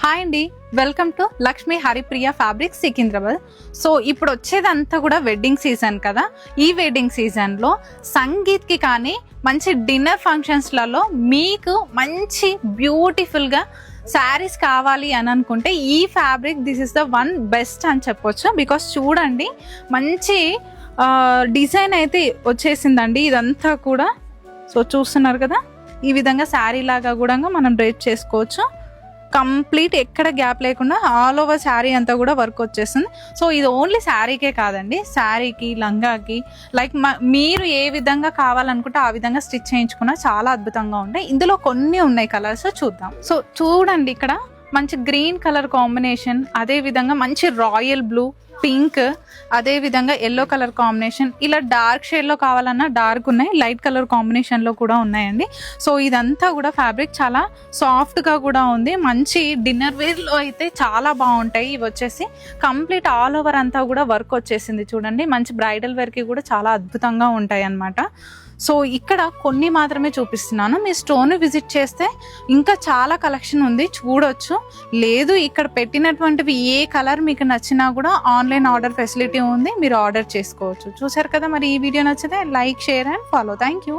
Hi అండి, welcome to Lakshmi Haripriya fabric Secunderabad. So ఇప్పుడు వచ్చేదంతా కూడా వెడ్డింగ్ సీజన్ కదా. ఈ వెడ్డింగ్ సీజన్లో సంగీత్కి కానీ మంచి డిన్నర్ ఫంక్షన్స్లలో మీకు మంచి బ్యూటిఫుల్గా శారీస్ కావాలి అని అనుకుంటే ఈ fabric this is the one best అని చెప్పొచ్చు. బికాస్ చూడండి, మంచి డిజైన్ అయితే వచ్చేసిందండి ఇదంతా కూడా. సో చూస్తున్నారు కదా, ఈ విధంగా శారీ లాగా కూడా మనం డ్రేప్ చేసుకోవచ్చు. కంప్లీట్ ఎక్కడ గ్యాప్ లేకుండా ఆల్ ఓవర్ శారీ అంతా కూడా వర్క్ వచ్చేస్తుంది. సో ఇది ఓన్లీ శారీకే కాదండి, శారీకి, లంగాకి, లైక్ మీరు ఏ విధంగా కావాలనుకుంటే ఆ విధంగా స్టిచ్ చేయించుకున్నా చాలా అద్భుతంగా ఉంటాయి. ఇందులో కొన్ని ఉన్నాయి కలర్స్, చూద్దాం. సో చూడండి, ఇక్కడ మంచి గ్రీన్ కలర్ కాంబినేషన్, అదే విధంగా మంచి రాయల్ బ్లూ, పింక్, అదే విధంగా ఎల్లో కలర్ కాంబినేషన్. ఇలా డార్క్ షేడ్లో కావాలన్నా డార్క్ ఉన్నాయి, లైట్ కలర్ కాంబినేషన్లో కూడా ఉన్నాయండి. సో ఇదంతా కూడా ఫ్యాబ్రిక్ చాలా సాఫ్ట్గా కూడా ఉంది. మంచి డిన్నర్ వేర్లో అయితే చాలా బాగుంటాయి. ఇవి వచ్చేసి కంప్లీట్ ఆల్ ఓవర్ అంతా కూడా వర్క్ వచ్చేసింది చూడండి. మంచి బ్రైడల్ వేర్కి కూడా చాలా అద్భుతంగా ఉంటాయి అన్నమాట. సో ఇక్కడ కొన్ని మాత్రమే చూపిస్తున్నాను, మీ స్టోర్ని విజిట్ చేస్తే ఇంకా చాలా కలెక్షన్ ఉంది, చూడొచ్చు. లేదు ఇక్కడ పెట్టినటువంటివి ఏ కలర్ మీకు నచ్చినా కూడా ఆన్లైన్ ఆర్డర్ ఫెసిలిటీ ఉంది, మీరు ఆర్డర్ చేసుకోవచ్చు. చూసారు కదా, మరి ఈ వీడియో నచ్చితే like, share and follow. Thank you.